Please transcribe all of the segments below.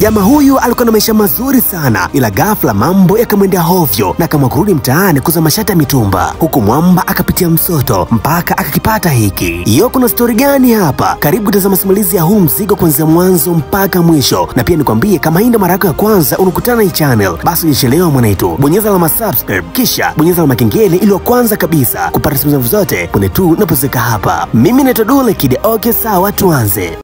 Jamaa huyu alikuwa na maisha mazuri sana, ila ghafla mambo yakamwendea hovyo na kama kurudi mtaani kuza mashati ya mitumba, huku mwamba akapitia msoto mpaka akakipata hiki. Iyo kuna story gani hapa? Karibu tazama simulizi ya huu mzigo kuanzia mwanzo mpaka mwisho, na pia nikwambie kama hii ndio mara yako ya kwanza unakutana na hii channel, basi usichelewe mwanetu, bonyeza alama subscribe kisha bonyeza alama kengele ili wa kwanza kabisa kupata simulizi zote punde tu napozeka hapa. Mimi naitwa Dule Kid. Okay, sawa tuanze.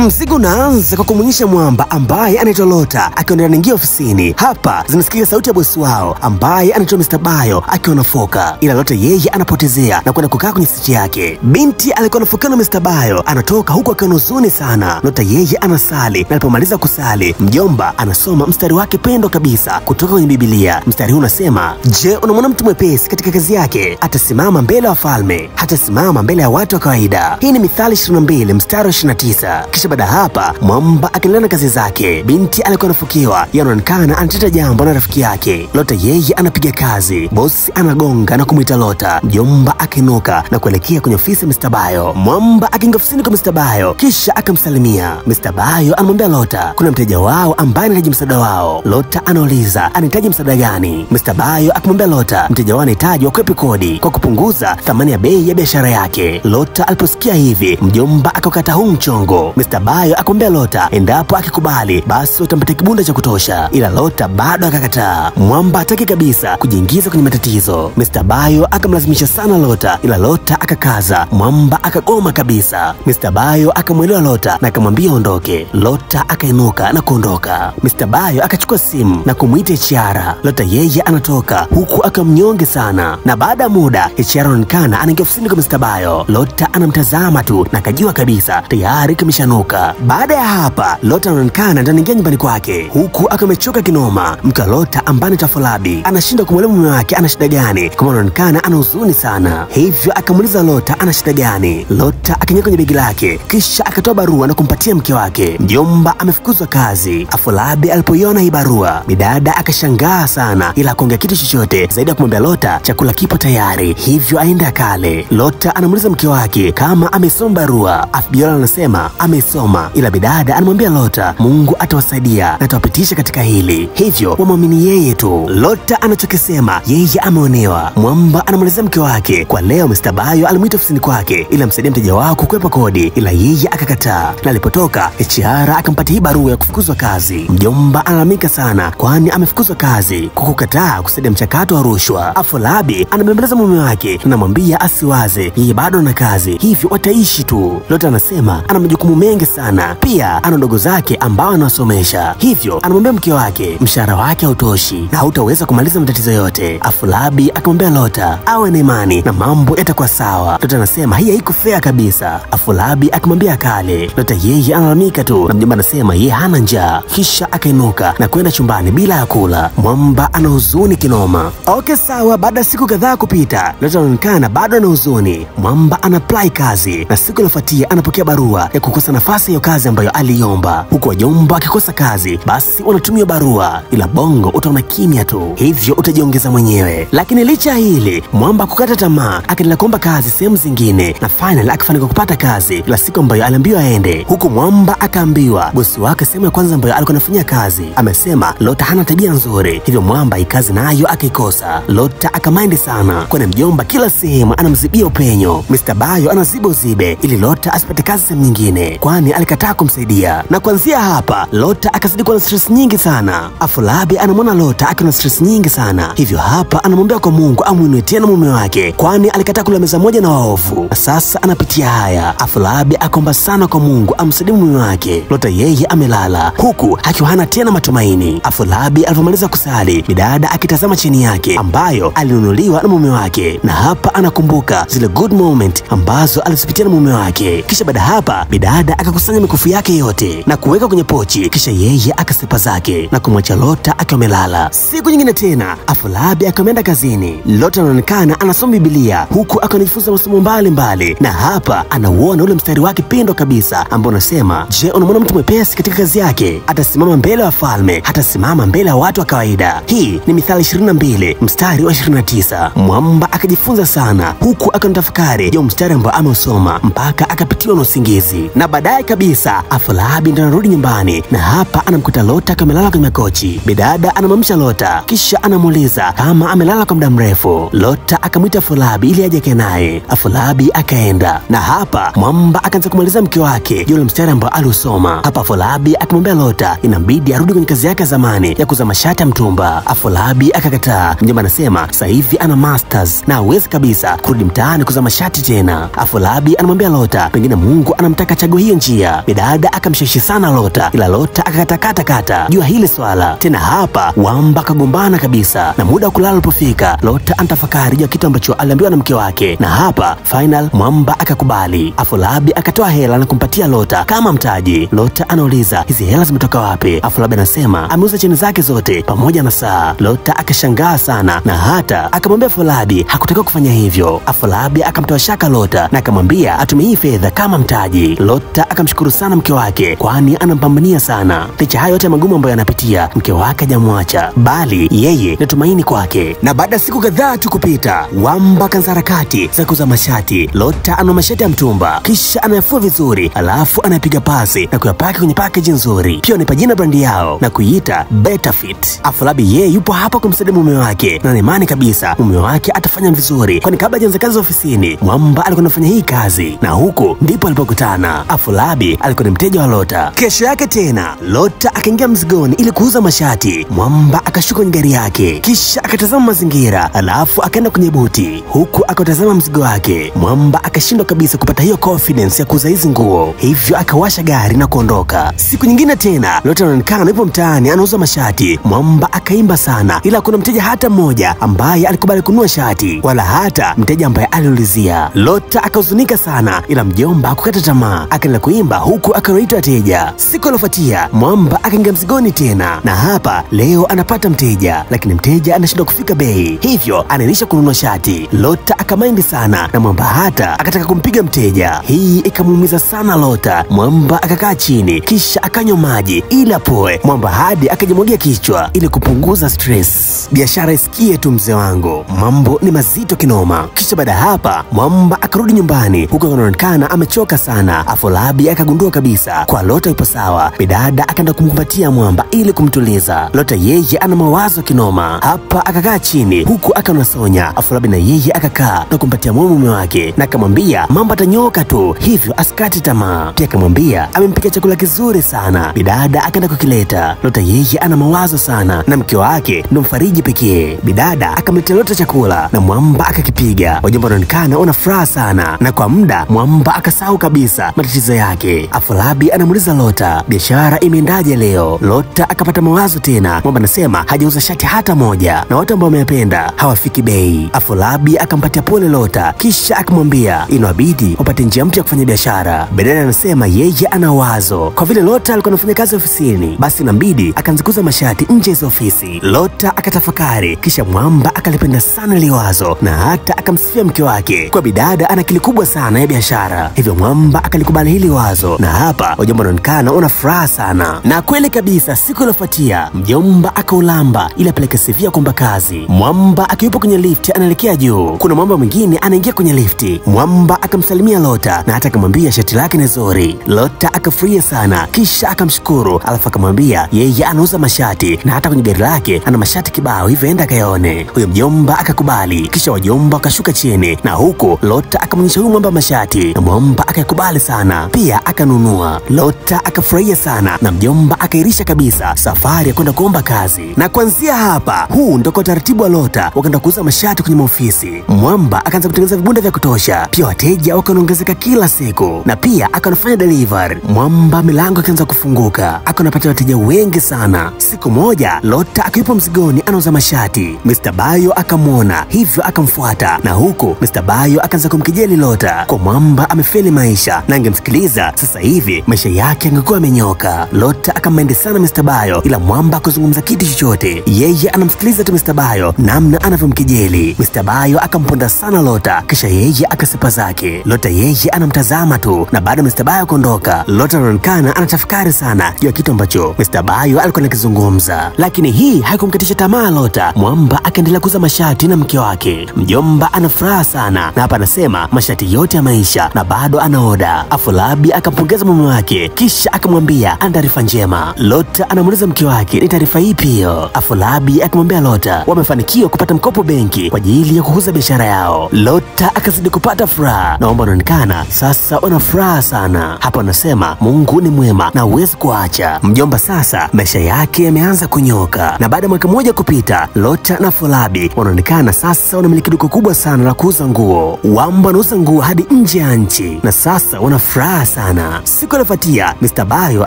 Mzigo unaanza kwa kumwonyesha mwamba ambaye anaitwa Lota akiwa anaingia ofisini. Hapa zinasikia sauti ya bosi wao ambaye anaitwa Mr. Bayo akiwa anafoka, ila Lota yeye anapotezea na kwenda kukaa kwenye siti yake. Binti alikuwa anafoka na Mr. Bayo anatoka huku akiwa na huzuni sana. Lota yeye anasali na alipomaliza kusali, mjomba anasoma mstari wake pendo kabisa kutoka kwenye Biblia. Mstari huu unasema, je, unamwona mtu mwepesi katika kazi yake? Atasimama mbele ya wafalme, hatasimama mbele ya watu wa kawaida. Hii ni Mithali 22 mstari wa 29. Baada hapa mwamba akiendelea na kazi zake. Binti alikuwa anafukiwa, yanaonekana anateta jambo na rafiki yake. Lota yeye anapiga kazi. Bosi anagonga na kumuita Lota. Mjomba akinuka na kuelekea kwenye ofisi ya Mr. Bayo. Mwamba akiingia ofisini kwa Mr. Bayo kisha akamsalimia. Mr. Bayo anamwambia Lota kuna mteja wao ambaye anahitaji msaada wao. Lota anauliza anahitaji msaada gani? Mr. Bayo akamwambia Lota mteja wao anahitaji wakwepe kodi kwa kupunguza thamani ya bei ya biashara yake. Lota aliposikia hivi, mjomba akakata huu mchongo. Mr. Bayo akamwambia Lota endapo akikubali basi utampatia kibunda cha kutosha, ila Lota bado akakataa. Mwamba hataki kabisa kujiingiza kwenye matatizo. Mr. Bayo akamlazimisha sana Lota, ila Lota akakaza. Mwamba akagoma kabisa. Mr. Bayo akamwelewa Lota na akamwambia ondoke. Lota akainuka na kuondoka. Mr. Bayo akachukua simu na kumuita HR. Lota yeye anatoka huku akamnyonge sana, na baada ya muda HR anaonekana anaingia ofisini kwa Mr. Bayo. Lota anamtazama tu na akajua kabisa tayari kimeshanuka. Baada ya hapa Lota anaonekana anaingia nyumbani kwake huku akamechoka kinoma. Mke wa Lota ambaye ni Afolabi anashinda kumwelewa mume wake ana shida gani, kama anaonekana ana huzuni sana. Hivyo akamuuliza Lota ana shida gani. Lota akaingia kwenye begi lake kisha akatoa barua na kumpatia mke wake. Mjomba amefukuzwa kazi. Afolabi alipoiona hii barua, bidada akashangaa sana, ila kuongea kitu chochote zaidi ya kumwambia Lota chakula kipo tayari hivyo aende akale. Lota anamuuliza mke wake kama amesoma barua. Afbiola anasema amesoma, ila bidada anamwambia Lota Mungu atawasaidia na atawapitisha katika hili, hivyo wamwamini yeye tu. Lota anachokisema yeye ameonewa. Mwamba anamwelezea mke wake kwa leo Mr. Bayo alimuita ofisini kwake ili amsaidie mteja wao kukwepa kodi, ila yeye akakataa, na alipotoka HR akampatia hii barua ya kufukuzwa kazi. Mjomba analalamika sana kwani amefukuzwa kazi kwa kukataa kusaidia mchakato wa rushwa. Afolabi anambembeleza mume wake na anamwambia asiwaze, yeye bado ana kazi hivyo wataishi tu. Lota anasema ana majukumu mengi sana, pia ana ndogo zake ambao anawasomesha, hivyo anamwambia mke wake mshahara wake hautoshi na hautaweza kumaliza matatizo yote. Afolabi akamwambia Lota awe na imani na mambo yatakuwa sawa. Lota anasema hii haiko fair kabisa. Afolabi akamwambia akale. Lota yeye analalamika tu na mjomba anasema yeye hana njaa, kisha akainuka na kwenda chumbani bila ya kula. Mwamba ana huzuni kinoma. Okay, sawa. Baada ya siku kadhaa kupita, Lota anaonekana bado ana huzuni. Mwamba ana apply kazi na siku inafuatia anapokea barua ya kukosa nafasi ya kazi ambayo aliomba. Huku wajomba akikosa kazi basi wanatumia barua, ila bongo utaona kimya tu, hivyo utajiongeza mwenyewe. Lakini licha hili Mwamba kukata tamaa akaendelea kuomba kazi sehemu zingine, na finally akafanikiwa kupata kazi ila siku ambayo aliambiwa aende. Huku Mwamba akaambiwa bosi wake sehemu ya kwanza ambayo alikuwa anafanyia kazi amesema Lota hana tabia nzuri, hivyo Mwamba ikazi nayo akaikosa. Lota akamaindi sana kwani mjomba kila sehemu anamzibia upenyo. Mr. Bayo anaziba uzibe ili Lota asipate kazi sehemu nyingine kwani alikataa kumsaidia, na kuanzia hapa Lota akazidi kuwa na stress nyingi sana. Afolabi anamwona Lota akiwa na stress nyingi sana, hivyo hapa anamwambia kwa Mungu amuinue tena mume wake kwani alikataa kula meza moja na waovu, na sasa anapitia haya. Afolabi akaomba sana kwa Mungu amsaidie mume wake. Lota yeye amelala huku akiwa hana tena matumaini. Afolabi alipomaliza kusali, bidada akitazama chini yake ambayo alinunuliwa na mume wake, na hapa anakumbuka zile good moment ambazo alizipitia na mume wake. Kisha baada hapa bidada akakusanya mikufu yake yote na kuweka kwenye pochi, kisha yeye akasepa zake na kumwacha Lota akiwa amelala. Siku nyingine tena Afolabi akaenda kazini. Lota anaonekana anasoma Biblia huku akanifunza masomo mbalimbali, na hapa anauona ule mstari wake pendo kabisa ambao unasema, je, unamwona mtu mwepesi katika kazi yake? Atasimama mbele ya wafalme, hatasimama mbele ya watu wa kawaida. Hii ni Mithali 22 mstari wa 29. Mwamba akajifunza sana huku akanitafakari juu mstari ambao ameusoma mpaka akapitiwa na usingizi, na baadaye Baadaye kabisa Afolabi ndo anarudi nyumbani na hapa anamkuta Lota kamelala kwenye kochi. Bidada anamamsha Lota kisha anamuuliza kama amelala kwa muda mrefu. Lota akamwita Afolabi ili aje naye. Afolabi akaenda na hapa Mwamba akaanza kumaliza mke wake yule mstari ambao aliusoma. Hapa Afolabi akamwambia Lota inabidi arudi kwenye kazi yake ya zamani ya kuuza mashati ya mtumba. Afolabi akakataa. Mjomba anasema sasa hivi ana masters na hawezi kabisa kurudi mtaani kuuza mashati tena. Afolabi anamwambia Lota pengine Mungu anamtaka chague hiyo njia. Bidada akamshawishi sana Lota ila Lota akakatakata jua hili swala. Tena hapa Wamba akagombana kabisa na muda wa kulala ulipofika Lota antafakari jua kitu ambacho aliambiwa na mke wake na hapa final Mwamba akakubali. Afolabi akatoa hela na kumpatia Lota kama mtaji. Lota anauliza hizi hela zimetoka wapi? Afolabi anasema ameuza cheni zake zote pamoja na saa. Lota akashangaa sana na hata akamwambia Afolabi hakutakiwa kufanya hivyo. Afolabi akamtoa shaka Lota na akamwambia atumie hii fedha kama mtaji. Lota akamshukuru sana mke wake kwani anampambania sana. Licha hayo yote magumu ambayo anapitia mke wake hajamwacha bali yeye ni tumaini kwake. Na baada siku kadhaa tu kupita Wamba kaanza harakati za kuuza mashati. Lota ana mashati ya mtumba kisha anayafua vizuri alafu anayapiga pasi na kuyapaki kwenye package nzuri. Pia anipa jina brandi yao na kuiita Better Fit. Afolabi yeye yupo hapa kumsaidia mume wake na imani kabisa mume wake atafanya vizuri kwani kabla hajaanza kazi ofisini Mwamba alikuwa anafanya hii kazi na huko ndipo alipokutana. Afolabi alikuwa ni mteja wa Lota. Kesho yake tena Lota akaingia mzigoni ili kuuza mashati. Mwamba akashuka kwenye gari yake kisha akatazama mazingira alafu akaenda kwenye buti huku akatazama mzigo wake. Mwamba akashindwa kabisa kupata hiyo confidence ya kuuza hizi nguo hivyo akawasha gari na kuondoka. Siku nyingine tena Lota anaonekana yupo mtaani anauza mashati. Mwamba akaimba sana ila kuna mteja hata mmoja ambaye alikubali kununua shati wala hata mteja ambaye aliulizia. Lota akahuzunika sana ila mjomba hakukata tamaa akaendelea kuimba huku akawaita wateja. Siku iliyofuatia Mwamba akaingia mzigoni tena na hapa leo anapata mteja lakini mteja anashindwa kufika bei hivyo anaanisha kununua shati. Lota akamaindi sana na Mwamba hata akataka kumpiga mteja. Hii ikamuumiza sana Lota. Mwamba akakaa chini kisha akanywa maji ili apoe. Mwamba hadi akajimwagia kichwa ili kupunguza stress. Biashara isikie tu mzee wangu, mambo ni mazito kinoma. Kisha baada hapa Mwamba akarudi nyumbani huko anaonekana amechoka sana. Afolabi akagundua kabisa kwa Lota yupo sawa. Bidada akaenda kumkumbatia Mwamba ili kumtuliza. Lota yeye ana mawazo kinoma. Hapa akakaa chini huku akanasonya. Afolabi na yeye akakaa na kumpatia mume wake na akamwambia mambo atanyoka tu hivyo asikati tamaa. Pia akamwambia amempikia chakula kizuri sana. Bidada akaenda kukileta. Lota yeye ana mawazo sana na mke wake ndo mfariji pekee. Bidada akamletea Lota chakula na Mwamba akakipiga. Wajomba wanaonekana wana furaha sana na kwa muda Mwamba akasahau kabisa matatizo yake. Afolabi anamuuliza Lota biashara imeendaje leo? Lota akapata mawazo tena. Mwamba anasema hajauza shati hata moja na watu ambao wameyapenda hawafiki bei. Afolabi akampatia pole Lota kisha akamwambia inabidi upate njia mpya kufanya biashara. Bidada anasema yeye ana wazo kwa vile Lota alikuwa anafanya kazi ofisini basi inabidi akaanza kuuza mashati nje ya ofisi. Lota akatafakari kisha Mwamba akalipenda sana ile wazo na hata akamsifia mke wake kwa bidada ana akili kubwa sana ya biashara hivyo Mwamba akalikubali hili wazo na hapa wajomba wanaonekana una furaha sana. Na kweli kabisa siku iliyofuatia mjomba akaulamba ili apeleke CV kuomba kazi. Mwamba akiwepo kwenye lifti anaelekea juu. Kuna mwamba mwingine anaingia kwenye lifti. Mwamba akamsalimia Lota na hata akamwambia shati lake ni zuri. Lota akafurahia sana kisha akamshukuru alafu akamwambia yeye anauza mashati na hata kwenye gari lake ana mashati kibao hivyo enda kayaone. Huyo mjomba akakubali kisha wajomba wakashuka chini na huko Lota akamwonyesha huyo mwamba mashati na mwamba akakubali sana pia akanunua. Lota akafurahia sana na mjomba akairisha kabisa safari ya kwenda kuomba kazi. Na kuanzia hapa huu ndio kwa taratibu wa Lota wakaenda kuuza mashati kwenye maofisi. Mwamba akaanza kutengeneza vibunda vya kutosha pia wateja wakaongezeka kila siku na pia akanafanya delivery. Mwamba milango ikaanza kufunguka akanapata wateja wengi sana. Siku moja Lota akiwepo mzigoni anauza mashati. Mr. Bayo akamwona hivyo akamfuata na huko Mr. Bayo akaanza kumkejeli Lota kwa Mwamba amefeli maisha na angemsikiliza sasa hivi maisha yake angekuwa amenyoka. Lota akamende sana Mr. Bayo ila Mwamba kuzungumza kitu chochote. Yeye anamsikiliza tu Mr. Bayo namna anavyomkejeli. Mr. Bayo akamponda sana Lota kisha yeye akasipa zake. Lota yeye anamtazama tu na baada Mr. Bayo kuondoka Lota anaonekana anatafakari sana juu ya kitu ambacho Mr. Bayo alikuwa anakizungumza. Lakini hii haikumkatisha tamaa Lota. Mwamba akaendelea kuuza mashati na mke wake. Mjomba ana furaha sana na hapa anasema mashati yote ya maisha na bado anaoda. Afolabi Afolabi akampongeza mume wake kisha akamwambia ana taarifa njema. Lota anamuuliza mke wake ni taarifa ipi hiyo. Afolabi akamwambia Lota wamefanikiwa kupata mkopo benki kwa ajili ya kukuza biashara yao. Lota akazidi kupata furaha na wanaonekana sasa wana furaha sana. Hapo anasema Mungu ni mwema na huwezi kuacha. Mjomba sasa maisha yake yameanza kunyoka, na baada ya mwaka mmoja kupita Lota na Afolabi wanaonekana sasa wanamiliki duka kubwa sana la kuuza nguo. Wamba wanauza nguo hadi nje ya nchi na sasa wana furaha sana. Siku iliyofuatia Mr. Bayo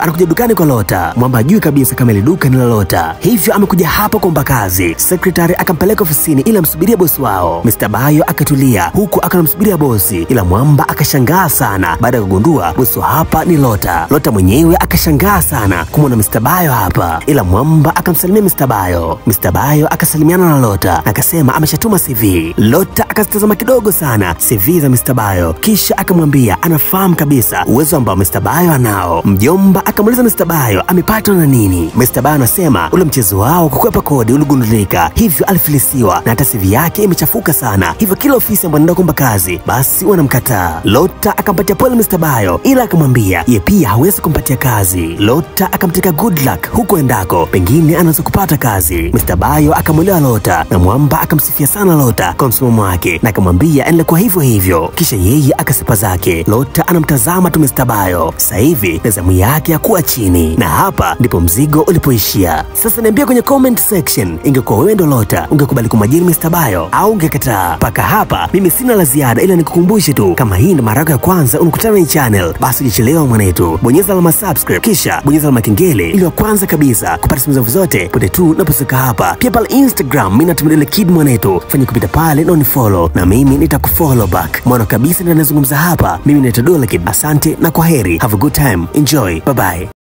anakuja dukani kwa Lota. Mwamba hajui kabisa kama ile duka ni la Lota, hivyo amekuja hapa kuomba kazi. Sekretari akampeleka ofisini ili amsubirie bosi wao. Mr. Bayo akatulia huku akanamsubiria bosi, ila Mwamba akashangaa sana baada ya kugundua bosi hapa ni Lota. Lota mwenyewe akashangaa sana kumwona Mr. Bayo hapa, ila Mwamba akamsalimia Mr. Bayo. Mr. Bayo akasalimiana na Lota na akasema ameshatuma CV. Lota akazitazama kidogo sana CV za Mr. Bayo kisha akamwambia anafahamu kabisa uwezo ambao Mr. Bayo anao. Mjomba akamuuliza Mr. Bayo amepatwa na nini. Mr. Bayo anasema ule mchezo wao kukwepa kodi uligundulika, hivyo alifilisiwa na hata CV yake imechafuka sana, hivyo kila ofisi ambayo anaenda kuomba kazi basi wanamkataa. Lota akampatia pole Mr. Bayo, ila akamwambia ye pia hawezi kumpatia kazi. Lota akamtaka good luck huko endako, pengine anaweza kupata kazi. Mr. Bayo akamwelewa Lota na Mwamba akamsifia sana Lota kwa msimamo wake na akamwambia endelea kwa hivyo hivyo, kisha yeye akasipa zake. Lota anamtazama tu Mr. Bayo. Sasa hivi zamu yake ya kuwa chini, na hapa ndipo mzigo ulipoishia. Sasa niambia kwenye comment section, ingekuwa wewe ndo Lota ungekubali kumajiri Mr. Bayo au ungekataa? Paka hapa mimi sina la ziada, ila nikukumbushe tu kama hii ndo mara yako ya kwanza unakutana na hii channel, basi usichelewe mwanetu, bonyeza alama subscribe kisha bonyeza alama kengele ili wa kwanza kabisa kupata simu zangu zote pote tu naposika hapa. Pia pale Instagram mimi natumia ile kid mwanetu, fanya kupita pale na unifollow na mimi nitakufollow back. Mwana kabisa ndio nazungumza hapa, mimi naitwa Dola Kid. Asante na kwaheri, have a good time, enjoy, bye bye.